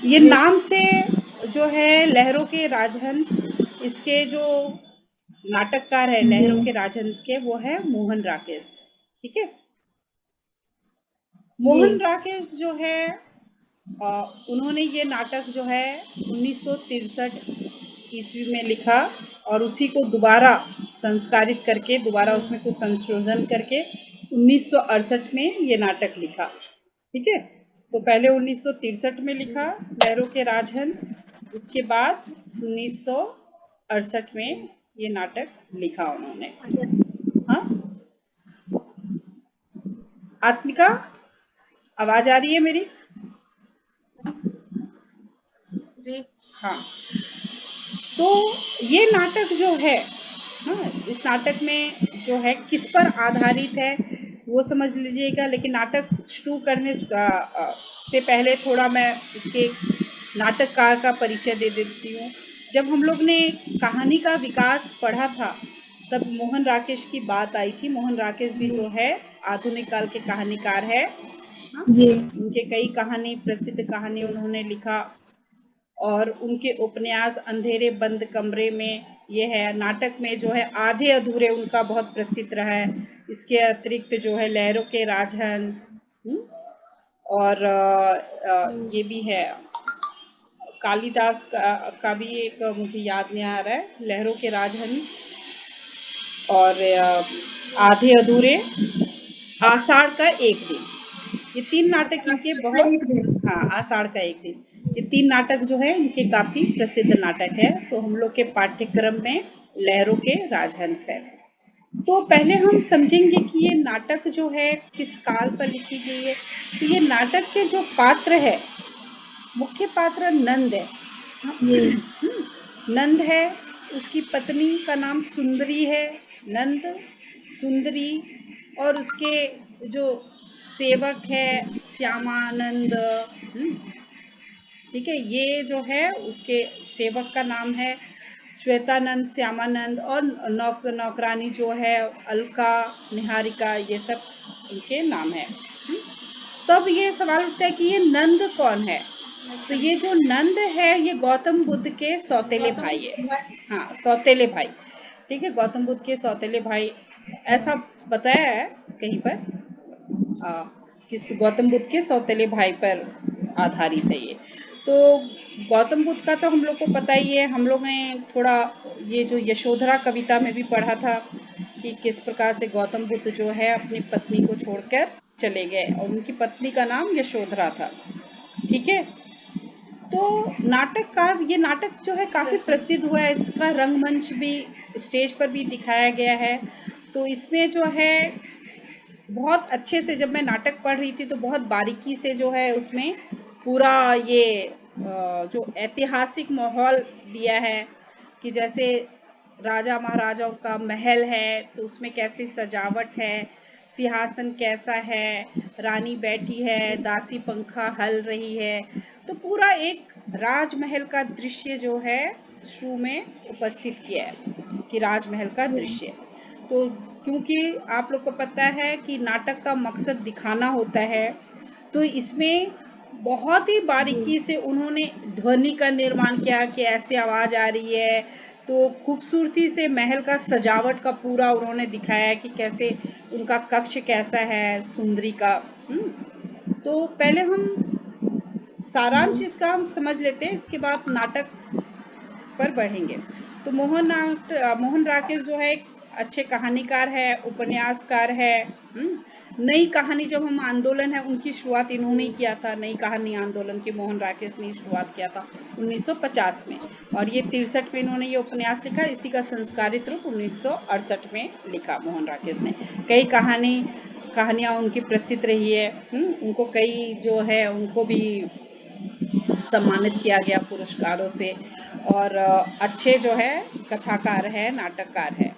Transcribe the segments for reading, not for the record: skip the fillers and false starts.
ये नाम से जो है लहरों के राजहंस, इसके जो नाटककार है जी लहरों के राजहंस के, वो है मोहन राकेश। ठीक है। जी मोहन राकेश जो है उन्होंने ये नाटक जो है 1963 ईस्वी में लिखा, और उसी को दोबारा संस्कारित करके, दोबारा उसमें कुछ संशोधन करके 1968 में ये नाटक लिखा। ठीक है। तो पहले 1963 में लिखा लहरों के राजहंस, उसके बाद 1968 में ये नाटक लिखा उन्होंने। हाँ, आत्मिका, आवाज आ रही है मेरी? जी। हाँ। तो ये नाटक जो है, हाँ, इस नाटक में जो है किस पर आधारित है वो समझ लीजिएगा, लेकिन नाटक शुरू करने से पहले थोड़ा मैं इसके नाटककार का परिचय दे देती हूँ। जब हम लोग ने कहानी का विकास पढ़ा था, तब मोहन राकेश की बात आई थी। मोहन राकेश भी जो है आधुनिक काल के कहानीकार है। हाँ, जी उनके कई कहानी, प्रसिद्ध कहानी उन्होंने लिखा, और उनके उपन्यास अंधेरे बंद कमरे में ये है। नाटक में जो है आधे अधूरे उनका बहुत प्रसिद्ध रहा है। इसके अतिरिक्त जो है लहरों के राजहंस, और ये भी है कालिदास का भी एक, मुझे याद नहीं आ रहा है, लहरों के राजहंस, और आधे अधूरे, आषाढ़ का एक दिन, ये तीन नाटक इनके बहुत, एक दिन। हाँ, आषाढ़ का एक दिन, ये तीन नाटक जो है इनके काफी प्रसिद्ध नाटक है। तो हम लोग के पाठ्यक्रम में लहरों के राजहंस है। तो पहले हम समझेंगे कि ये नाटक जो है किस काल पर लिखी गई है। तो ये नाटक के जो पात्र है, मुख्य पात्र नंद है। जी नंद है, उसकी पत्नी का नाम सुंदरी है। नंद, सुंदरी, और उसके जो सेवक है श्यामानंद। ठीक है, ये जो है उसके सेवक का नाम है श्वेतानंद, श्यामानंद, और नौकरानी जो है अलका, निहारिका, ये सब उनके नाम है। तब ये सवाल उठता है कि ये नंद कौन है। तो ये जो नंद है ये गौतम बुद्ध के सौतेले भाई है। हाँ, सौतेले भाई। ठीक है, गौतम बुद्ध के सौतेले भाई, ऐसा बताया है कहीं पर, आ, कि गौतम बुद्ध के सौतेले भाई पर आधारित है ये। तो गौतम बुद्ध का तो हम लोग को पता ही है, हम लोग ने थोड़ा ये जो यशोधरा कविता में भी पढ़ा था कि किस प्रकार से गौतम बुद्ध जो है अपनी पत्नी को छोड़कर चले गए, और उनकी पत्नी का नाम यशोधरा था। ठीक है। तो नाटककार, ये नाटक जो है काफी प्रसिद्ध हुआ है, इसका रंगमंच भी, स्टेज पर भी दिखाया गया है। तो इसमें जो है बहुत अच्छे से, जब मैं नाटक पढ़ रही थी तो बहुत बारीकी से जो है उसमें पूरा ये जो ऐतिहासिक माहौल दिया है, कि जैसे राजा महाराजाओं का महल है तो उसमें कैसी सजावट है, सिंहासन कैसा है, रानी बैठी है, दासी पंखा हल रही है। तो पूरा एक राजमहल का दृश्य जो है शुरू में उपस्थित किया है, कि राजमहल का दृश्य। तो क्योंकि आप लोग को पता है कि नाटक का मकसद दिखाना होता है, तो इसमें बहुत ही बारीकी से उन्होंने ध्वनि का निर्माण किया कि ऐसे आवाज आ रही है। तो खूबसूरती से महल का सजावट का पूरा उन्होंने दिखाया कि कैसे उनका कक्ष कैसा है, सुंदरी का। तो पहले हम सारांश इसका हम समझ लेते हैं, इसके बाद नाटक पर बढ़ेंगे। तो मोहन राकेश जो है एक अच्छे कहानीकार है, उपन्यासकार है। नई कहानी, जब हम आंदोलन है उनकी शुरुआत इन्होंने ही किया था, नई कहानी आंदोलन की मोहन राकेश ने शुरुआत किया था 1950 में, और ये 63 में इन्होंने ये उपन्यास लिखा। इसी का संस्कारित रूप 1968 में लिखा मोहन राकेश ने। कई कहानियां उनकी प्रसिद्ध रही है। उनको कई जो है उनको भी सम्मानित किया गया पुरस्कारों से, और अच्छे जो है कथाकार है, नाटककार है।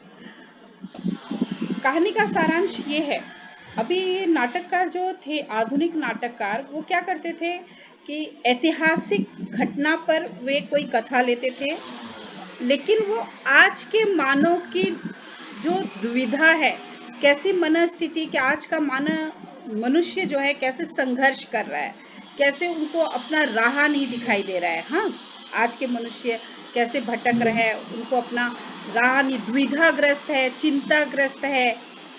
कहानी का सारांश ये है, अभी ये नाटककार जो थे, आधुनिक नाटककार, वो क्या करते थे कि ऐतिहासिक घटना पर वे कोई कथा लेते थे, लेकिन वो आज के मानव की जो दुविधा है, कैसी मनस्थिति कि आज का मानव, मनुष्य जो है कैसे संघर्ष कर रहा है, कैसे उनको अपना राह नहीं दिखाई दे रहा है। हाँ, आज के मनुष्य कैसे भटक रहे हैं, उनको अपना राह नहीं, द्विधाग्रस्त है, चिंताग्रस्त है।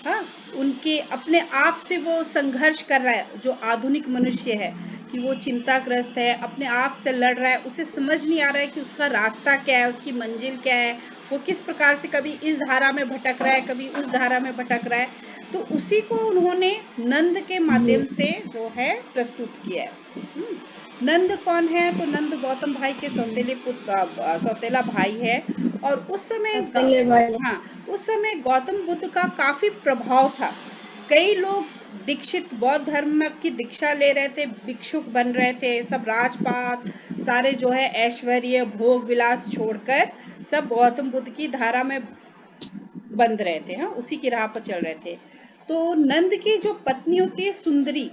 हाँ, उनके अपने आप से वो संघर्ष कर रहा है, जो आधुनिक मनुष्य है कि वो चिंताग्रस्त है, अपने आप से लड़ रहा है, उसे समझ नहीं आ रहा है कि उसका रास्ता क्या है, उसकी मंजिल क्या है, वो किस प्रकार से कभी इस धारा में भटक रहा है, कभी उस धारा में भटक रहा है। तो उसी को उन्होंने नंद के माध्यम से जो है प्रस्तुत किया है। नंद कौन है? तो नंद गौतम भाई के सौतेले पुत्र, सौतेला भाई है। और उस समय हाँ, उस समय गौतम बुद्ध का काफी प्रभाव था। कई लोग दीक्षित बौद्ध धर्म की दीक्षा ले रहे थे, भिक्षुक बन रहे थे, सब राजपाट सारे जो है ऐश्वर्य भोग विलास छोड़कर सब गौतम बुद्ध की धारा में बंध रहे थे। हाँ, उसी की राह पर चल रहे थे। तो नंद की जो पत्नी होती है सुंदरी,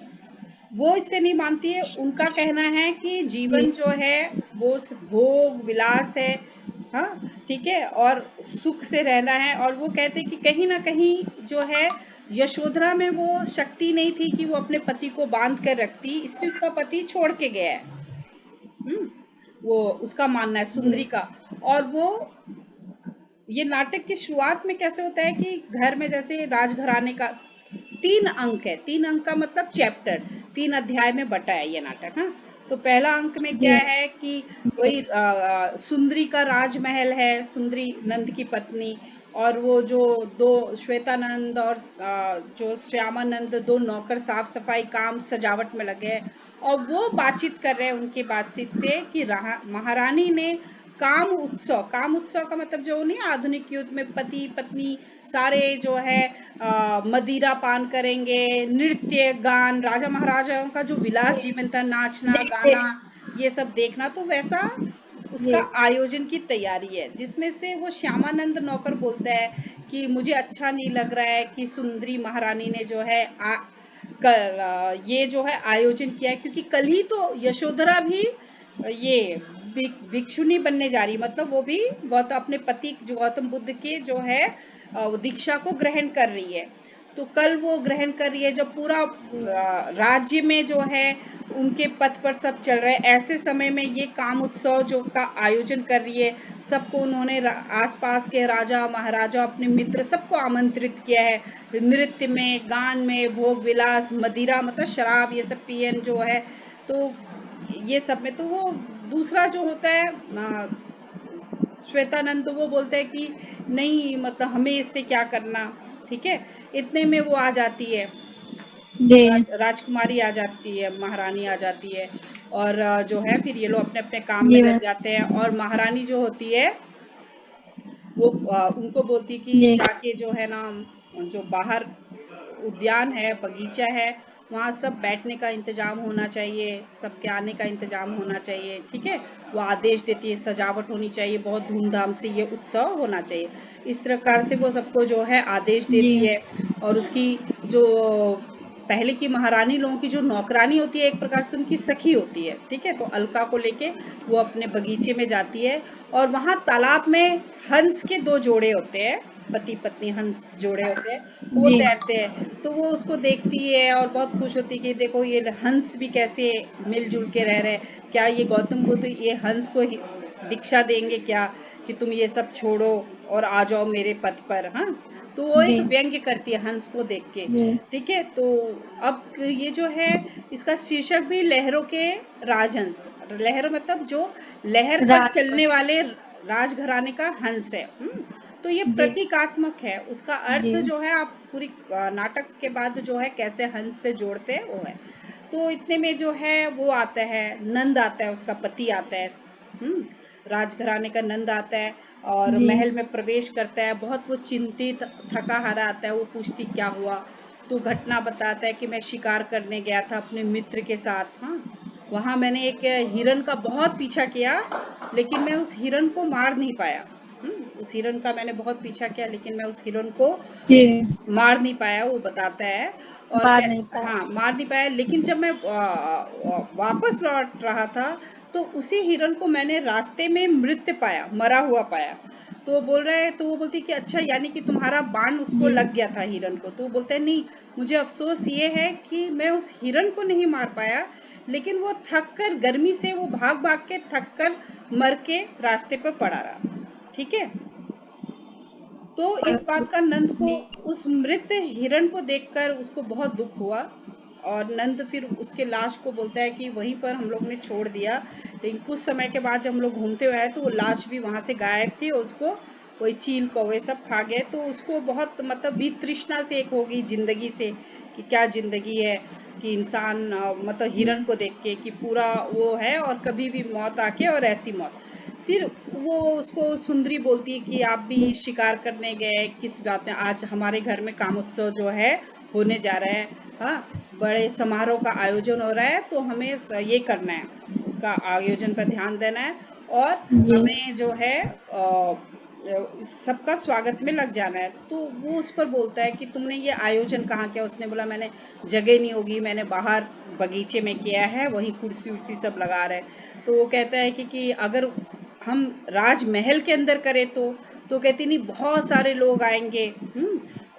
वो इसे नहीं मानती है। उनका कहना है कि जीवन जो है वो भोग विलास है। हाँ, ठीक है, और सुख से रहना है। और वो कहते हैं कि कहीं ना कहीं जो है यशोधरा में वो शक्ति नहीं थी कि वो अपने पति को बांध कर रखती, इसलिए उसका पति छोड़ के गया है। वो उसका मानना है सुंदरी का। और वो ये नाटक की शुरुआत में कैसे होता है कि घर में जैसे राजघराने का 3 अंक है, 3 अंक का मतलब चैप्टर, 3 अध्याय में बटा है ये नाटक। हाँ, तो पहला अंक में क्या है कि वही सुंदरी का राजमहल है, सुंदरी नंद की पत्नी, और वो जो दो श्वेतानंद और जो श्यामानंद, दो नौकर साफ सफाई काम सजावट में लगे हैं। और वो बातचीत कर रहे हैं उनकी बातचीत से कि महारानी ने काम उत्सव का मतलब जो नहीं, आधुनिक युग में पति पत्नी सारे जो है मदिरा पान करेंगे, नृत्य गान, राजा महाराजाओं का जो विलास जीवन था, नाचना गाना ये सब देखना, तो वैसा उसका आयोजन की तैयारी है। जिसमें से वो श्यामानंद नौकर बोलता है कि मुझे अच्छा नहीं लग रहा है कि सुंदरी महारानी ने जो है ये जो है आयोजन किया है, क्योंकि कल ही तो यशोधरा भी ये भिक्षुनी बनने जा रही, मतलब वो भी अपने पति जो गौतम बुद्ध के जो है दीक्षा को ग्रहण कर रही है। तो कल वो ग्रहण कर रही है, जब पूरा राज्य में जो है उनके पथ पर सब चल रहे हैं, ऐसे समय में ये काम उत्सव जो का आयोजन कर रही है। सबको उन्होंने आसपास के राजा महाराजा अपने मित्र सबको आमंत्रित किया है, नृत्य में गान में भोग विलास मदिरा मतलब शराब ये सब पियन जो है। तो ये सब में तो वो दूसरा जो होता है श्वेतानंद, तो वो बोलते हैं कि नहीं, मतलब हमें इससे क्या करना। ठीक है, इतने में वो आ जाती है, राजकुमारी आ जाती है, महारानी आ जाती है। और जो है फिर ये लोग अपने अपने काम में लग जाते हैं। और महारानी जो होती है वो उनको बोलती है कि जाके जो है ना, जो बाहर उद्यान है, बगीचा है, वहाँ सब बैठने का इंतजाम होना चाहिए, सबके आने का इंतजाम होना चाहिए। ठीक है, वो आदेश देती है, सजावट होनी चाहिए, बहुत धूमधाम से ये उत्सव होना चाहिए। इस प्रकार से वो सबको जो है आदेश देती है। और उसकी जो पहले की महारानी लोगों की जो नौकरानी होती है, एक प्रकार से उनकी सखी होती है। ठीक है, तो अलका को लेके वो अपने बगीचे में जाती है। और वहाँ तालाब में हंस के 2 जोड़े होते हैं, पति पत्नी हंस जोड़े होते हैं, वो तैरते हैं। तो वो उसको देखती है और बहुत खुश होती है कि देखो ये हंस भी कैसे मिलजुल के रह रहे हैं, क्या ये गौतम बुद्ध ये हंस को दीक्षा देंगे क्या कि तुम ये सब छोड़ो और आ जाओ मेरे पथ पर। हाँ, तो वो एक व्यंग्य करती है हंस को देख के। ठीक है, तो अब ये जो है इसका शीर्षक भी लहरों के राजहंस, लहरों मतलब जो लहर पर चलने वाले राजघराने का हंस है। तो ये प्रतीकात्मक है, उसका अर्थ जो है आप पूरी नाटक के बाद जो है कैसे हंस से जोड़ते हैं वो है। तो इतने में जो है वो आता है, नंद आता है, उसका पति आता है। राजघराने का नंद आता है और महल में प्रवेश करता है। बहुत वो चिंतित थका हारा आता है। वो पूछती क्या हुआ, तो घटना बताता है कि मैं शिकार करने गया था अपने मित्र के साथ। हाँ, वहां मैंने एक हिरण का बहुत पीछा किया, लेकिन मैं उस हिरण को मार नहीं पाया। उस हिरण का मैंने बहुत पीछा किया, लेकिन मैं उस हिरण को मार नहीं पाया, वो बताता है। और हाँ, मार नहीं पाया, लेकिन जब मैं वापस लौट रहा था तो उसी हिरण को मैंने रास्ते में मृत पाया, मरा हुआ पाया। तो वो बोल रहा है, तो वो बोलती कि अच्छा, यानी कि तुम्हारा बाण उसको लग गया था हिरण को। तो वो बोलता है नहीं, मुझे अफसोस ये है कि मैं उस हिरण को नहीं मार पाया, लेकिन वो थक कर, गर्मी से वो भाग भाग के थक कर मर के रास्ते पर पड़ा रहा। ठीक है। तो इस बात का नंद को, उस मृत हिरण को देखकर उसको बहुत दुख हुआ, और नंद फिर उसके लाश को बोलता है कि वहीं पर हम लोग ने छोड़ दिया, लेकिन कुछ समय के बाद जब हम लोग घूमते हुए आए तो वो लाश भी वहां से गायब थी, और उसको वही चील कौवे सब खा गए। तो उसको बहुत मतलब वितृष्णा से एक होगी जिंदगी से, कि क्या जिंदगी है, कि इंसान मतलब हिरण को देख के कि पूरा वो है और कभी भी मौत आके, और ऐसी मौत। फिर वो उसको सुंदरी बोलती है कि आप भी शिकार करने गए किस बात में, आज हमारे घर में कामोत्सव जो है होने जा रहा है, हाँ बड़े समारोह का आयोजन हो रहा है, तो हमें ये करना है, उसका आयोजन पर ध्यान देना है, और हमें जो है सबका स्वागत में लग जाना है। तो वो उस पर बोलता है कि तुमने ये आयोजन कहाँ किया। उसने बोला मैंने जगह नहीं होगी, मैंने बाहर बगीचे में किया है, वहीं कुर्सी उर्सी सब लगा रहे। तो वो कहता है कि अगर हम राजमहल के अंदर करें तो कहती नहीं बहुत सारे लोग आएंगे,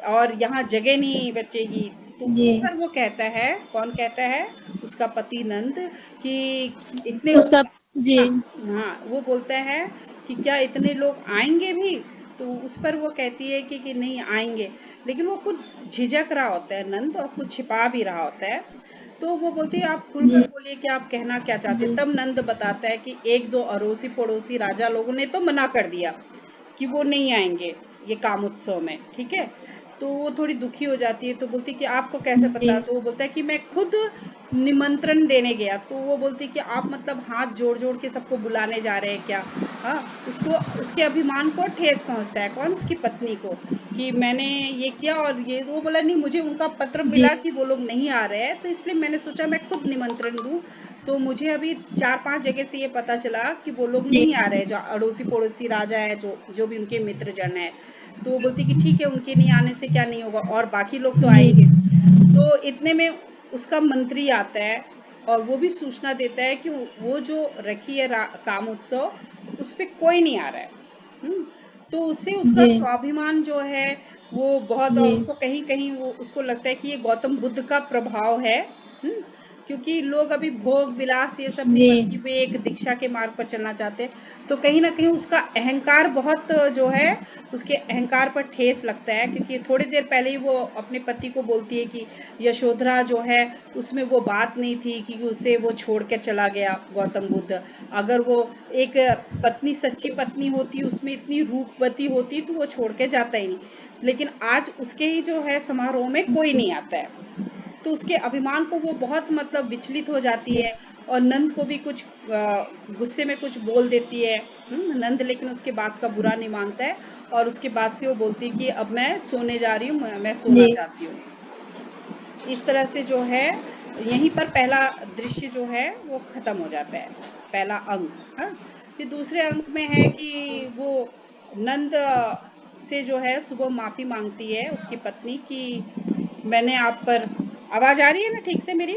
और यहाँ जगह नहीं बचेगी। तो उस पर वो कहता है, कौन कहता है, उसका पति नंद, कि इतने उसका जी हाँ, हाँ वो बोलता है कि क्या इतने लोग आएंगे भी। तो उस पर वो कहती है कि नहीं आएंगे, लेकिन वो कुछ झिझक रहा होता है नंद, और कुछ छिपा भी रहा होता है। तो वो बोलती है आप खुलकर बोलिए कि आप कहना क्या चाहते हैं। तब नंद बताता है कि एक दो अड़ोसी पड़ोसी राजा लोगों ने तो मना कर दिया कि वो नहीं आएंगे ये काम उत्सव में। ठीक है। तो वो थोड़ी दुखी हो जाती है, तो बोलती कि आपको कैसे पता। तो वो बोलता है कि मैं खुद निमंत्रण देने गया। तो वो बोलती कि आप मतलब हाथ जोड़ जोड़ के सबको बुलाने जा रहे हैं क्या। हाँ, उसको उसके अभिमान को ठेस पहुंचता है, कौन, उसकी पत्नी को, कि मैंने ये किया। और ये वो बोला नहीं, मुझे उनका पत्र मिला कि वो लोग नहीं आ रहे हैं, तो इसलिए मैंने सोचा मैं खुद निमंत्रण दूं। तो मुझे अभी 4-5 जगह से ये पता चला कि वो लोग नहीं आ रहे, जो अड़ोसी पड़ोसी राजा है, जो जो भी उनके मित्र जन है। तो वो बोलती कि ठीक है, उनके नहीं आने से क्या नहीं होगा, और बाकी लोग तो आएंगे। तो इतने में उसका मंत्री आता है, और वो भी सूचना देता है कि वो जो रखी है काम उत्सव, उस पे कोई नहीं आ रहा है। तो उससे उसका स्वाभिमान जो है वो बहुत, और उसको कहीं कहीं वो उसको लगता है कि ये गौतम बुद्ध का प्रभाव है। क्योंकि लोग अभी भोग विलास ये सब नहीं, बल्कि वे एक दीक्षा के मार्ग पर चलना चाहते हैं। तो कहीं ना कहीं उसका अहंकार बहुत जो है, उसके अहंकार पर ठेस लगता है। क्योंकि थोड़ी देर पहले ही वो अपने पति को बोलती है कि यशोधरा जो है उसमें वो बात नहीं थी कि उसे वो छोड़ के चला गया गौतम बुद्ध। अगर वो एक पत्नी, सच्ची पत्नी होती, उसमें इतनी रूपवती होती, तो वो छोड़ के जाता ही नहीं। लेकिन आज उसके ही जो है समारोह में कोई नहीं आता है। तो उसके अभिमान को वो बहुत मतलब विचलित हो जाती है, और नंद को भी कुछ गुस्से में कुछ बोल देती है। नंद लेकिन उसके बात का बुरा नहीं मानता है, और उसके बाद से वो बोलती है कि अब मैं सोने जा रही हूँ, मैं सोना चाहती हूँ। इस तरह से जो है यहीं पर पहला दृश्य जो है वो खत्म हो जाता है, पहला अंक। हाँ, फिर दूसरे अंक में है कि वो नंद से जो है सुबह माफी मांगती है उसकी पत्नी कि मैंने आप पर, आवाज आ रही है ना ठीक से मेरी।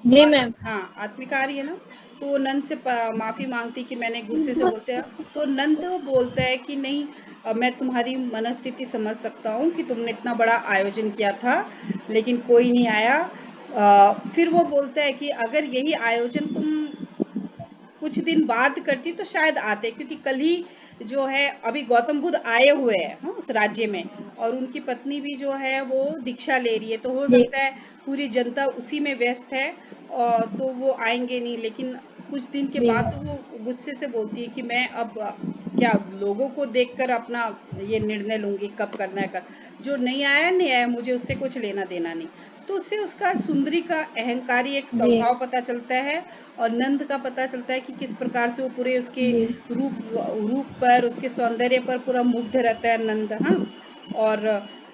जी मैम। हाँ, आत्मिका आ रही है ना। तो नंद से माफी मांगती कि मैंने गुस्से से बोलते हैं। तो नंद बोलता है कि नहीं, मैं तुम्हारी मनस्थिति समझ सकता हूँ कि तुमने इतना बड़ा आयोजन किया था लेकिन कोई नहीं आया। फिर वो बोलता है कि अगर यही आयोजन तुम कुछ दिन बाद करती तो शायद आते, क्योंकि कल ही जो है अभी गौतम बुद्ध आए हुए हैं उस राज्य में, और उनकी पत्नी भी जो है वो दीक्षा ले रही है। तो हो सकता है पूरी जनता उसी में व्यस्त है, और तो वो आएंगे नहीं। लेकिन कुछ दिन के बाद तो वो गुस्से से बोलती है कि मैं अब क्या लोगों को देखकर अपना ये निर्णय लूंगी कब करना है कर, जो नहीं आया नहीं आया, मुझे उससे कुछ लेना देना नहीं। तो उससे उसका सुंदरी का अहंकारी एक स्वभाव पता चलता है, और नंद का पता चलता है कि किस प्रकार से वो पूरे उसके रूप पर, उसके सौंदर्य पर पूरा मुग्ध रहता है नंद। हाँ, और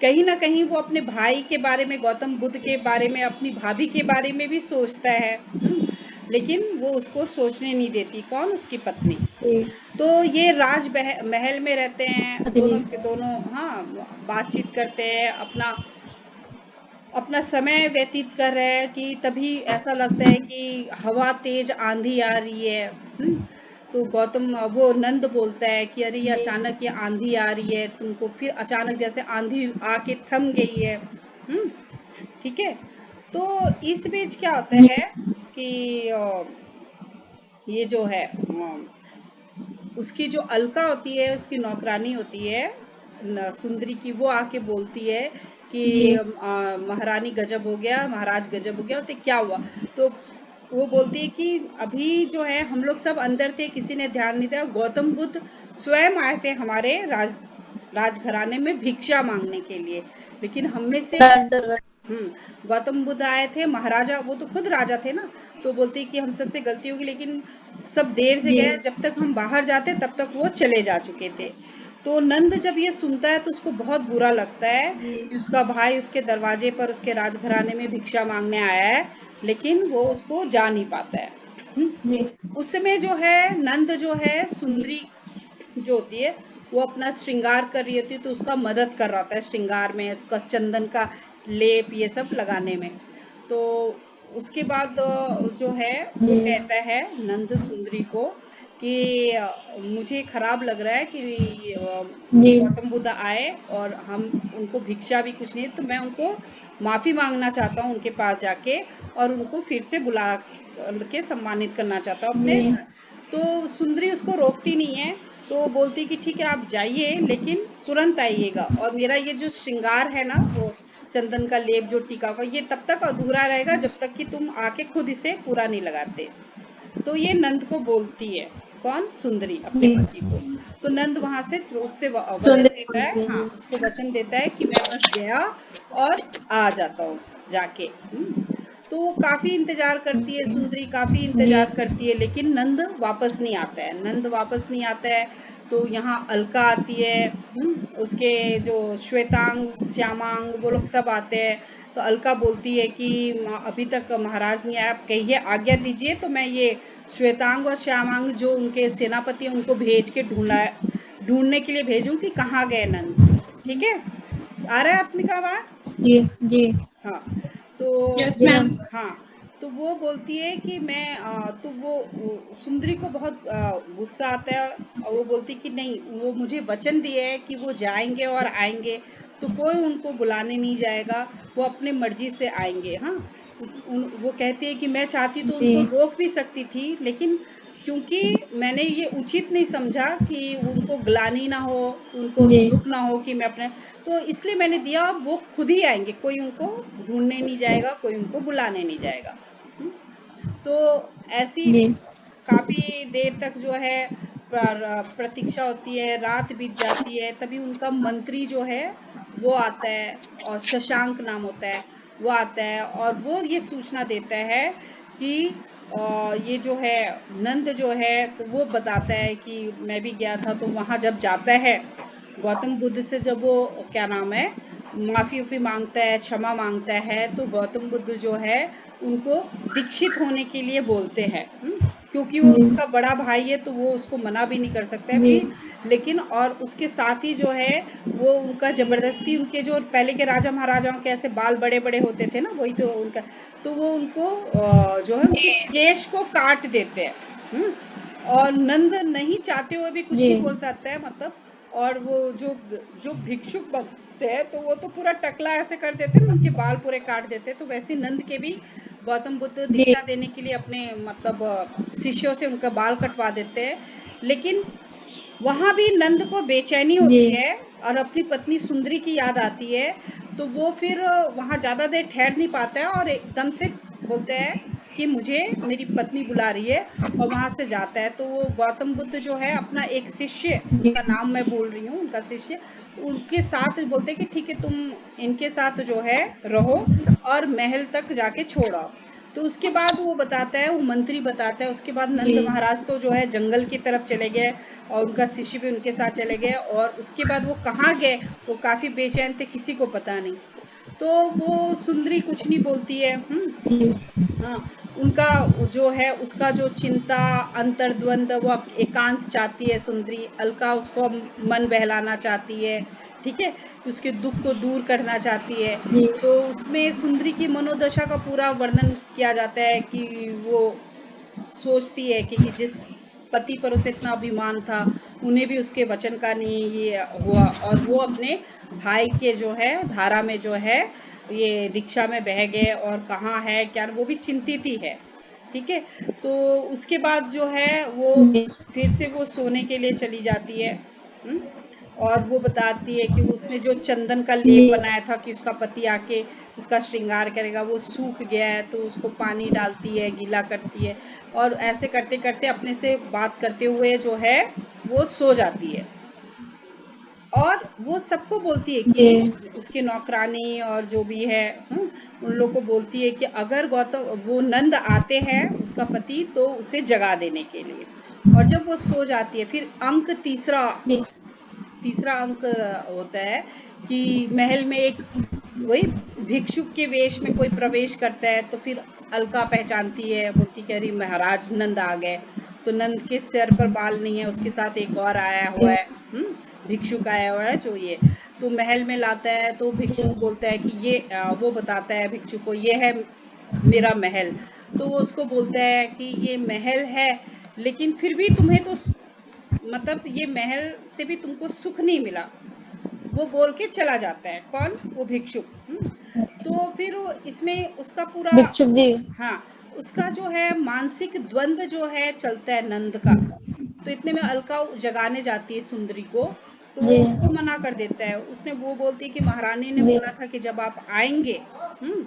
कहीं ना कहीं वो अपने भाई के बारे में, गौतम बुद्ध के बारे में, अपनी भाभी के बारे में भी सोचता है। लेकिन वो उसको सोचने नहीं देती, कौन, उसकी पत्नी। तो ये राज महल में रहते हैं दोनों के दोनों। हाँ, बातचीत करते हैं, अपना अपना समय व्यतीत कर रहे हैं, कि तभी ऐसा लगता है कि हवा तेज आंधी आ रही है। तो गौतम, वो नंद बोलता है कि अरे ये अचानक ये आंधी आ रही है तुमको, फिर अचानक जैसे आंधी आके थम गई है। ठीक है। तो इस बीच क्या होता जी है कि ये जो है उसकी जो अलका होती है, उसकी नौकरानी होती है सुंदरी की, वो आके बोलती है कि जी महारानी गजब हो गया, महाराज गजब हो गया। तो क्या हुआ? तो वो बोलती है कि अभी जो है हम लोग सब अंदर थे, किसी ने ध्यान नहीं दिया, गौतम बुद्ध स्वयं आए थे हमारे राजघराने में भिक्षा मांगने के लिए, लेकिन हम में से राज दरबार। गौतम बुद्ध आए थे, महाराजा, वो तो खुद राजा थे ना। तो बोलती कि हम सबसे गलती होगी, लेकिन सब देर से जी गए, जब तक हम बाहर जाते तब तक वो चले जा चुके थे। तो नंद जब ये सुनता है तो उसको बहुत बुरा लगता है जी कि उसका भाई उसके दरवाजे पर उसके राजघराने में भिक्षा मांगने आया है, लेकिन वो उसको जा नहीं पाता है। जी उस समय जो है नंद जो है जी सुंदरी जो होती है, वो अपना श्रृंगार कर रही होती है, तो उसका मदद कर रहा होता है श्रृंगार में, उसका चंदन का लेप ये सब लगाने में। तो उसके बाद जो है वो जी कहता है नंद सुंदरी को कि मुझे खराब लग रहा है कि जी गौतम बुद्ध आए और हम उनको भिक्षा भी कुछ नहीं, तो मैं उनको माफी मांगना चाहता हूँ उनके पास जाके, और उनको फिर से बुला के सम्मानित करना चाहता हूँ अपने। जी तो सुंदरी उसको रोकती नहीं है, तो बोलती कि ठीक है आप जाइए, लेकिन तुरंत आइएगा, और मेरा ये जो श्रृंगार है ना, वो चंदन का लेप जो टीका का, ये तब तक अधूरा रहेगा जब तक कि तुम आके खुद इसे पूरा नहीं लगाते। तो ये नंद को बोलती है, कौन? सुंदरी, अपने जी पति को। तो नंद वहां से उससे वचन सुंदर देता है, बोलती है हाँ, जी उसको वचन देता है कि मैं बस गया और आ जाता हूँ जाके। तो वो काफी इंतजार करती है, सुंदरी काफी जी इंतजार करती है, लेकिन नंद वापस नहीं आता है, नंद वापस नहीं आता है। तो यहाँ अलका आती है, उसके जो श्वेतांग श्यामांग वो लोग सब आते हैं। तो अलका बोलती है कि अभी तक महाराज नहीं आया, आप कहिए, आज्ञा दीजिए, तो मैं ये श्वेतांग और श्यामांग जो उनके सेनापति हैं उनको भेज के ढूंढने के लिए भेजूं कि कहाँ गए नंद। ठीक है, आ रहा है आत्मिका आवाज? जी जी हाँ। तो यस मैम हाँ, तो वो बोलती है कि मैं तो वो सुंदरी को बहुत गुस्सा आता है, और वो बोलती कि नहीं, वो मुझे वचन दिए है कि वो जाएंगे और आएंगे, तो कोई उनको बुलाने नहीं जाएगा, वो अपनी मर्जी से आएंगे। हाँ, वो कहती है कि मैं चाहती तो जी उनको रोक भी सकती थी, लेकिन क्योंकि मैंने ये उचित नहीं समझा कि उनको ग्लानि ना हो, उनको जी दुख ना हो कि मैं अपने, तो इसलिए मैंने दिया, वो खुद ही आएंगे, कोई उनको ढूंढने नहीं जाएगा, कोई उनको बुलाने नहीं जाएगा। हम्म, तो ऐसी जी काफी देर तक जो है प्रतीक्षा होती है, रात बीत जाती है, तभी उनका मंत्री जो है वो आता है, और शशांक नाम होता है, वो आता है और वो ये सूचना देता है कि ये जो है नंद जो है, तो वो बताता है कि मैं भी गया था, तो वहां जब जाता है गौतम बुद्ध से, जब वो क्या नाम है माफी उफी मांगता है, क्षमा मांगता है, तो गौतम बुद्ध जो है उनको दीक्षित होने के लिए बोलते हैं। क्योंकि वो जी उसका बड़ा भाई है, तो वो उसको मना भी नहीं कर सकता है जी भी। लेकिन और उसके साथ ही जो है वो उनका जबरदस्ती, उनके जो पहले के राजा महाराजाओं के ऐसे बाल बड़े बड़े होते थे ना, वही तो उनका, तो वो उनको जो है उनके केश को काट देते हैं। और नंद नहीं चाहते हुए भी कुछ जी नहीं बोल सकता है, मतलब। और वो जो जो भिक्षुक बनते हैं, तो वो तो पूरा टकला ऐसे कर देते हैं ना, उनके बाल पूरे काट देते हैं, तो वैसे नंद के भी गौतम बुद्ध जी दीक्षा देने के लिए अपने मतलब शिष्यों से उनका बाल कटवा देते हैं। लेकिन वहां भी नंद को बेचैनी जी होती है, और अपनी पत्नी सुंदरी की याद आती है, तो वो फिर वहां ज्यादा देर ठहर नहीं पाता है, और एकदम से बोलते हैं कि मुझे मेरी पत्नी बुला रही है, और वहां से जाता है। तो वो गौतम बुद्ध जो है अपना एक शिष्य, जी उसका नाम मैं बोल रही हूँ, उनका शिष्य, उनके साथ बोलते हैं कि ठीक है, तुम इनके साथ जो है रहो और महल तक जाके छोड़ो। तो उसके बाद वो बताता है, वो मंत्री बताता है, उसके बाद जी नंद महाराज तो जो है जंगल की तरफ चले गए, और उनका शिष्य भी उनके साथ चले गए, और उसके बाद वो कहाँ गए वो काफी बेचैन थे, किसी को पता नहीं। तो वो सुंदरी कुछ नहीं बोलती है। हाँ, उनका जो है, उसका जो चिंता, अंतर्द्वंद, वो एकांत चाहती है सुंदरी, अलका उसको मन बहलाना चाहती है, ठीक है, उसके दुख को दूर करना चाहती है। जी तो उसमें सुंदरी की मनोदशा का पूरा वर्णन किया जाता है कि वो सोचती है कि जिस पति पर उसे इतना अभिमान था, उन्हें भी उसके वचन का नहीं ये हुआ, और वो अपने भाई के जो है धारा में जो है ये दीक्षा में बह गए और कहाँ है क्या, वो भी चिंतित ही है। ठीक है, तो उसके बाद जो है वो जी फिर से वो सोने के लिए चली जाती है। हुँ? और वो बताती है कि उसने जो चंदन का लेप जी बनाया था कि उसका पति आके उसका श्रृंगार करेगा, वो सूख गया है, तो उसको पानी डालती है, गीला करती है और ऐसे करते-करते अपने से बात करते हुए जो है वो सो जाती है। और वो सबको बोलती है जी कि उसकी नौकरानी और जो भी है, उन लोग को बोलती है कि अगर गौतम वो नंद आते हैं उसका पति तो उसे जगा देने के लिए। और जब वो सो जाती है फिर अंक तीसरा जी तीसरा अंक होता है कि महल में एक वही भिक्षुक के वेश में कोई प्रवेश करता है, तो फिर अलका पहचानती है, बोलती कि अरे महाराज नंद आ गए। तो नंद के सिर पर बाल नहीं है, उसके साथ एक और आया हुआ है, भिक्षुक आया हुआ है जो ये तो महल में लाता है। तो भिक्षुक बोलता है कि ये वो बताता है भिक्षुक को, ये है मेरा महल। तो वो उसको बोलता है कि ये महल है, लेकिन फिर भी तुम्हें तो मतलब ये महल से भी तुमको सुख नहीं मिला। वो बोल के चला जाता है, कौन, वो भिक्षुक। तो फिर इसमें उसका पूरा, भिक्षुक जी हाँ, उसका जो है मानसिक द्वंद जो है चलता है नंद का। तो इतने में अलका जगाने जाती है सुंदरी को, तो वो जी उसको मना कर देता है। उसने वो बोलती है कि महारानी ने जी बोला था कि जब आप आएंगे, हम्म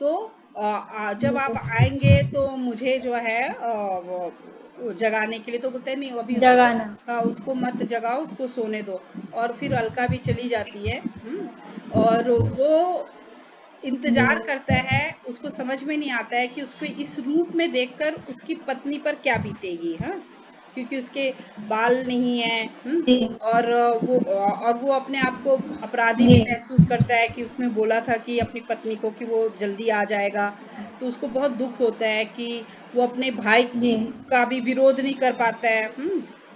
तो जब आप आएंगे तो मुझे जो है वो जगाने के लिए। तो बोलते हैं नहीं अभी उसको, जगाना हाँ, उसको मत जगाओ, उसको सोने दो। और फिर अलका भी चली जाती है। और वो जी इंतजार करता है, उसको समझ में नहीं आता है कि उसको इस रूप में देखकर उसकी पत्नी पर क्या बीतेगी, हाँ, क्योंकि उसके बाल नहीं है। जी और वो अपने आप को अपराधी जी भी महसूस करता है कि उसने बोला था कि अपनी पत्नी को कि वो जल्दी आ जाएगा। तो उसको बहुत दुख होता है कि वो अपने भाई जी का भी विरोध नहीं कर पाता है।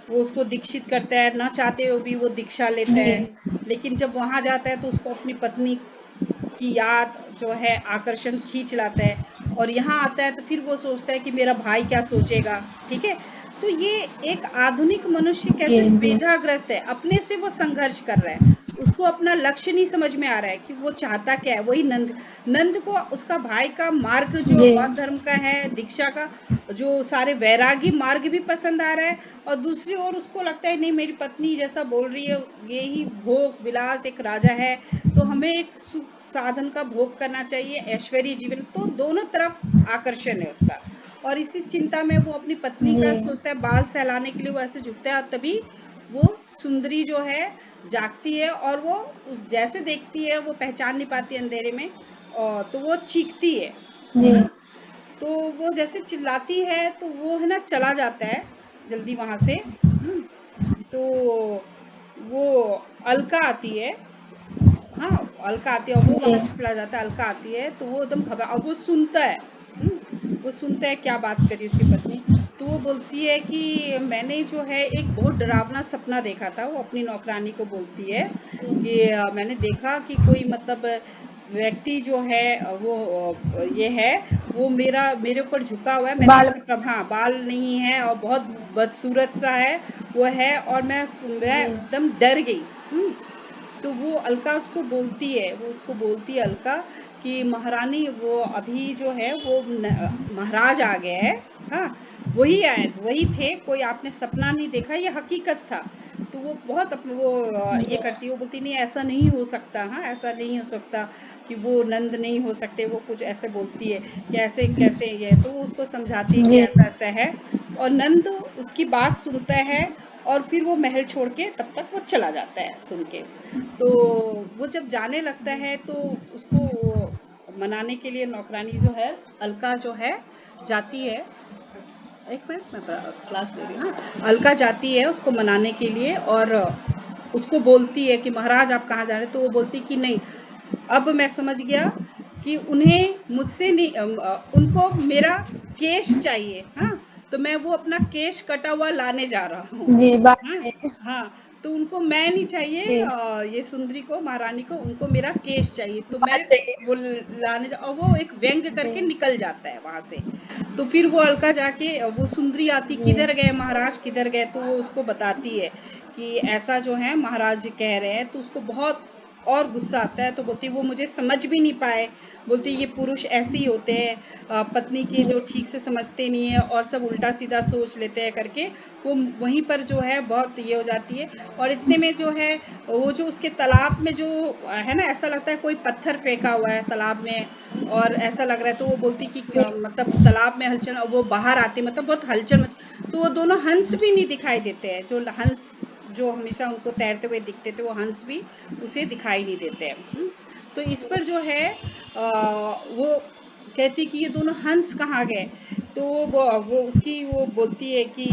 वो उसको दीक्षित करता है, ना चाहते हुए भी वो दीक्षा लेता जी है। लेकिन जब वहां जाता है तो उसको अपनी पत्नी की याद जो है आकर्षण खींच लाता है। और यहाँ आता है तो फिर वो सोचता है कि मेरा भाई क्या सोचेगा। ठीक है, तो ये एक आधुनिक मनुष्य कैसे जी द्विधाग्रस्त है, अपने से वो संघर्ष कर रहा है। उसको अपना लक्ष्य नहीं समझ में आ रहा है कि वो चाहता क्या है। वही नंद, नंद को उसका भाई का मार्ग जो जी बौद्ध धर्म का है, दीक्षा का जो सारे वैरागी मार्ग भी पसंद आ रहा है। और दूसरी ओर उसको लगता है नहीं, मेरी पत्नी जैसा बोल रही है ये ही भोग विलास एक राजा है, तो हमें एक सुख साधन का भोग करना चाहिए, ऐश्वर्य जीवन। तो दोनों तरफ आकर्षण है उसका। और इसी चिंता में वो अपनी पत्नी जी का सोचता है, बाल सहलाने के लिए वो ऐसे झुकता है। और तभी वो सुंदरी जो है जागती है और वो उस जैसे देखती है वो पहचान नहीं पाती अंधेरे में। और तो वो चीखती है। जी तो वो जैसे चिल्लाती है तो वो है ना चला जाता है जल्दी वहां से। तो वो अलका आती है, हाँ, अलका आती है और वो जी वहां से चला जाता है। अलका आती है तो वो एकदम घबरा, और वो सुनता है। वो सुनता है क्या बात करी उसकी पत्नी। तो वो बोलती है कि मैंने जो है एक बहुत डरावना सपना देखा था। वो अपनी नौकरानी को बोलती है कि मैंने देखा कि कोई मतलब व्यक्ति जो है वो ये है, वो मेरे ऊपर झुका हुआ है। मैंने बाल ऐसे हाँ, बाल नहीं है और बहुत बदसूरत सा है वो है। और मैं जी एकदम डर गई। तो वो अलका उसको बोलती है, वो उसको बोलती है अलका कि महारानी वो अभी जो है वो महाराज आ गए हैं। हाँ, वही आए, वही थे, कोई आपने सपना नहीं देखा, ये हकीकत था। तो वो बहुत वो ये जी करती है, वो बोलती नहीं ऐसा नहीं हो सकता, हाँ ऐसा नहीं हो सकता कि वो नंद नहीं हो सकते। वो कुछ ऐसे बोलती है कि ऐसे कैसे ये, तो वो उसको समझाती है कि जी ऐसा ऐसा है। और नंद उसकी बात सुनता है और फिर वो महल छोड़ के तब तक वो चला जाता है सुन के। तो वो जब जाने लगता है तो उसको मनाने के लिए नौकरानी जो है अलका जो है जाती है। एक मिनट मैं क्लास ले रही हूँ ना। अलका जाती है उसको मनाने के लिए और उसको बोलती है कि महाराज आप कहाँ जा रहे हैं। तो वो बोलती कि नहीं, अब मैं समझ गया कि उन्हें मुझसे नहीं उनको मेरा केश चाहिए। हाँ, तो मैं वो अपना केश कटा हुआ लाने जा रहा हूँ। जी बाल हाँ, में हाँ, तो उनको मैं नहीं चाहिए, जी ये सुंदरी को महारानी को उनको मेरा केश चाहिए। तो मैं बाल चाहिए वो लाने जा, और वो एक व्यंग जी करके निकल जाता है वहां से। तो फिर वो अलका जाके वो सुंदरी आती, जी किधर गए महाराज किधर गए। तो वो उसको बताती है कि ऐसा जो है महाराज जी कह रहे हैं। तो उसको बहुत और गुस्सा आता है। तो बोलती वो मुझे समझ भी नहीं पाए, बोलती ये पुरुष ऐसे ही होते हैं, पत्नी के जो ठीक से समझते नहीं है और सब उल्टा सीधा सोच लेते हैं करके वो वहीं पर जो है बहुत ये हो जाती है। और इतने में जो है वो जो उसके तालाब में जो है ना, ऐसा लगता है कोई पत्थर फेंका हुआ है तालाब में और ऐसा लग रहा है। तो वो बोलती कि मतलब तालाब में हलचल, और वो बाहर आती मतलब बहुत हलचल तो वो दोनों हंस भी नहीं दिखाई देते हैं, जो हंस जो हमेशा उनको तैरते हुए दिखते थे वो हंस भी उसे दिखाई नहीं देते हैं। तो इस पर जो है वो कहती कि ये दोनों हंस कहाँ गए। तो वो उसकी वो बोलती है कि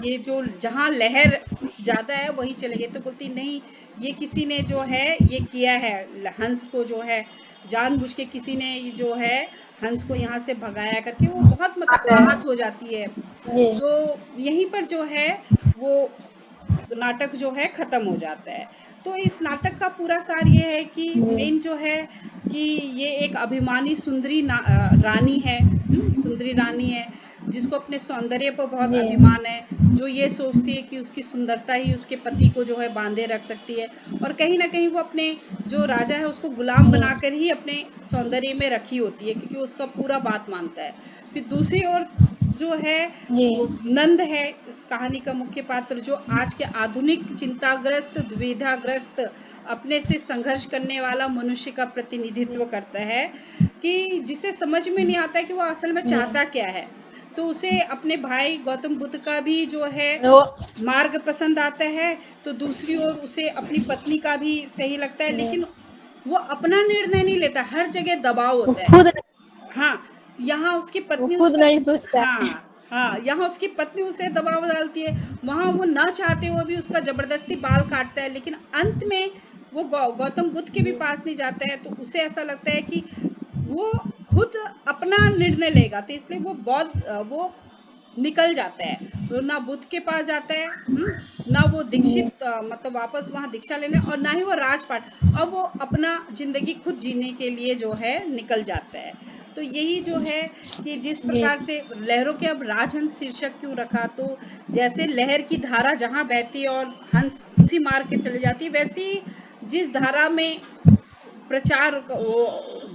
ये जो जहाँ लहर ज्यादा है वहीं चले गए। तो बोलती नहीं, ये किसी ने जो है ये किया है, हंस को जो है जानबूझ के किसी ने जो है हंस को यहाँ से भगाया करके वो बहुत मतलब आहत हो जाती है। तो यहीं पर जो है वो नाटक जो है खत्म हो जाता है। तो इस नाटक का पूरा सार ये है कि मेन जो है कि ये एक अभिमानी सुंदरी रानी है, सुंदरी रानी है जिसको अपने सौंदर्य पर बहुत अभिमान है, जो ये सोचती है कि उसकी सुंदरता ही उसके पति को जो है बांधे रख सकती है। और कहीं ना कहीं वो अपने जो राजा है उसको गुलाम बनाकर ही अपने सौंदर्य में रखी होती है, क्योंकि उसका पूरा बात मानता है। फिर दूसरी ओर जो है वो नंद है इस कहानी का मुख्य पात्र, जो आज के आधुनिक चिंताग्रस्त द्विधाग्रस्त अपने से संघर्ष करने वाला मनुष्य का प्रतिनिधित्व करता है, कि जिसे समझ में नहीं आता है कि वो असल में चाहता क्या है। तो उसे अपने भाई गौतम बुद्ध का भी जो है मार्ग पसंद आता है, तो दूसरी ओर उसे अपनी पत्नी का भी सही लगता है, लेकिन वो अपना निर्णय नहीं लेता, हर जगह दबाव होता है। हाँ, यहाँ उसकी पत्नी खुद उस नहीं सोचता। हाँ हाँ, यहाँ उसकी पत्नी उसे दबाव डालती है, वहां वो ना चाहते हुए भी उसका जबरदस्ती बाल काटता है, लेकिन अंत में वो गौतम बुद्ध के भी पास नहीं जाता है। तो उसे ऐसा लगता है कि वो खुद अपना निर्णय लेगा, तो इसलिए वो बहुत वो निकल जाता है। तो ना बुद्ध के पास जाता है, ना वो दीक्षित मतलब वापस वहां दीक्षा लेने, और ना ही वो राजपाट। अब वो अपना जिंदगी खुद जीने के लिए जो है निकल जाता है। तो यही जो है कि जिस प्रकार से लहरों के अब राजहंस शीर्षक क्यों रखा, तो जैसे लहर की धारा जहां बहती है और हंस उसी मार्ग के चले जाती है, वैसे ही जिस धारा में प्रचार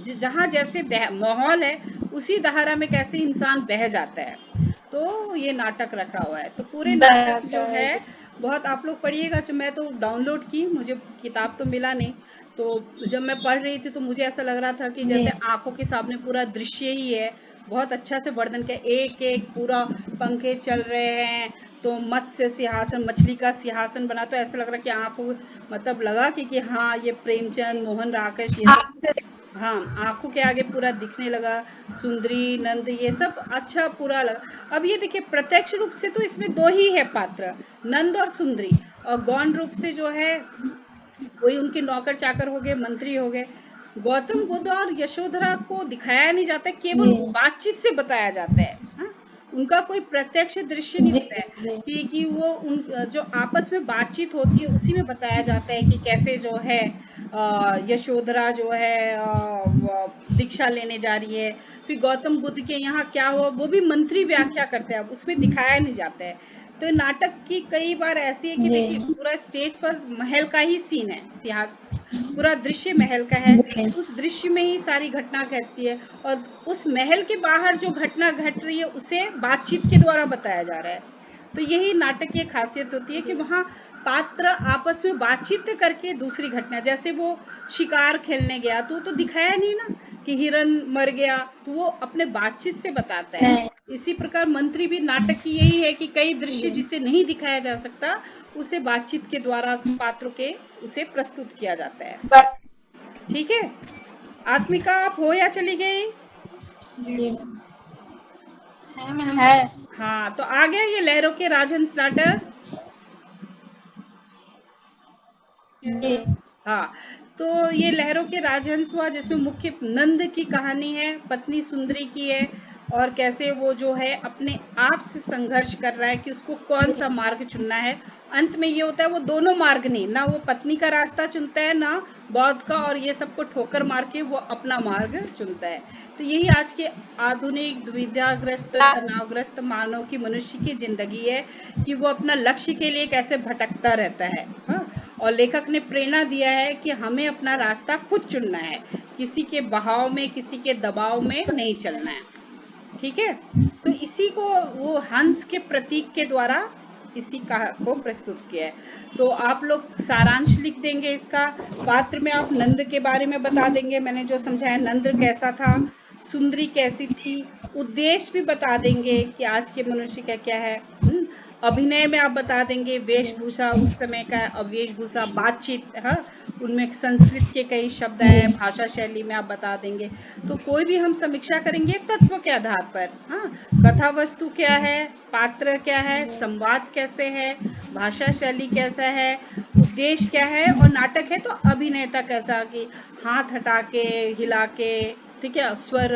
जहां जैसे माहौल है उसी धारा में कैसे इंसान बह जाता है। तो ये नाटक रखा हुआ है। तो पूरे नाटक जो है बहुत आप लोग पढ़िएगा। जो मैं तो डाउनलोड की, मुझे किताब तो मिला नहीं, तो जब मैं पढ़ रही थी तो मुझे ऐसा लग रहा था कि जैसे आंखों के सामने पूरा दृश्य ही है, बहुत अच्छा से वर्णन किया, एक एक पूरा पंखे चल रहे हैं, तो मत्स्य सिंहासन, मछली का सिंहासन बना, तो ऐसा लग रहा कि आंखों मतलब लगा कि हाँ ये प्रेमचंद, मोहन राकेश, ये सब हाँ आंखों के आगे पूरा दिखने लगा। सुंदरी, नंद, ये सब अच्छा पूरा लगा। अब ये देखिए प्रत्यक्ष रूप से तो इसमें दो ही है पात्र, नंद और सुंदरी, और गौण रूप से जो है कोई उनके नौकर चाकर हो गए, मंत्री हो गए। गौतम बुद्ध और यशोधरा को दिखाया नहीं जाता, केवल बातचीत से बताया जाता है। हाँ? उनका कोई प्रत्यक्ष दृश्य नहीं होता है कि वो उन जो आपस में बातचीत होती है उसी में बताया जाता है कि कैसे जो है यशोधरा जो है दीक्षा लेने जा रही है। फिर गौतम बुद्ध के यहाँ क्या हुआ वो भी मंत्री व्याख्या करते हैं, अब उसमें दिखाया नहीं जाता है। तो नाटक की कई बार ऐसी है कि देखिए पूरा स्टेज पर महल का ही सीन है, पूरा दृश्य महल का है, उस दृश्य में ही सारी घटना घटती है, और उस महल के बाहर जो घटना घट रही है उसे बातचीत के द्वारा बताया जा रहा है। तो यही नाटक की खासियत होती है कि वहाँ पात्र आपस में बातचीत करके दूसरी घटना, जैसे वो शिकार खेलने गया तो दिखाया नहीं ना कि हिरन मर गया, तो वो अपने बातचीत से बताता है। इसी प्रकार मंत्री भी नाटक की यही है कि कई दृश्य जिसे नहीं दिखाया जा सकता उसे बातचीत के द्वारा पात्रों के उसे प्रस्तुत किया जाता है। ठीक है, आत्मिका आप हो या चली गई? है। हाँ, तो आ गया ये लहरों के राजहंस नाटक। हाँ, तो ये लहरों के राजहंस हुआ जिसमें मुख्य नंद की कहानी है, पत्नी सुंदरी की है, और कैसे वो जो है अपने आप से संघर्ष कर रहा है कि उसको कौन सा मार्ग चुनना है। अंत में ये होता है वो दोनों मार्ग नहीं, ना वो पत्नी का रास्ता चुनता है ना बौद्ध का, और ये सबको ठोकर मार के वो अपना मार्ग चुनता है। तो यही आज के आधुनिक दुविधाग्रस्त तनावग्रस्त मानव की, मनुष्य की जिंदगी है कि वो अपना लक्ष्य के लिए कैसे भटकता रहता है। हाँ? और लेखक ने प्रेरणा दिया है कि हमें अपना रास्ता खुद चुनना है, किसी के बहाव में, किसी के दबाव में नहीं चलना है। ठीक है, तो इसी को वो हंस के प्रतीक के द्वारा इसी को प्रस्तुत किया है। तो आप लोग सारांश लिख देंगे इसका। पात्र में आप नंद के बारे में बता देंगे, मैंने जो समझाया, नंद कैसा था, सुंदरी कैसी थी, उद्देश्य भी बता देंगे कि आज के मनुष्य का क्या है। अभिनय में आप बता देंगे, वेशभूषा उस समय का, वेशभूषा, बातचीत, हाँ, उनमें संस्कृत के कई शब्द है, भाषा शैली में आप बता देंगे। तो कोई भी हम समीक्षा करेंगे तत्व के आधार पर, हाँ, कथा वस्तु क्या है, पात्र क्या है, संवाद कैसे है, भाषा शैली कैसा है, उद्देश्य क्या है, और नाटक है तो अभिनेता कैसा, कि हाथ हटा के, हिला के, ठीक है, स्वर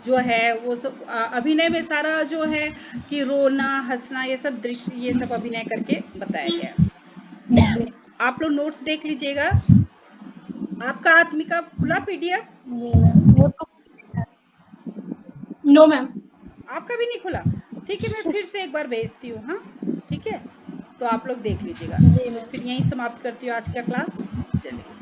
जो है वो सब अभिनय में सारा जो है कि रोना हंसना ये सब दृश्य, ये सब अभिनय करके बताया गया। आप लोग नोट्स देख लीजिएगा। आपका आत्मिका खुला पीडीएफ? वो तो नो मैम। आपका भी नहीं खुला? ठीक है, मैं फिर से एक बार भेजती हूँ। हाँ, ठीक है, तो आप लोग देख लीजिएगा। तो फिर यहीं समाप्त करती हूँ आज का क्लास। चलिए।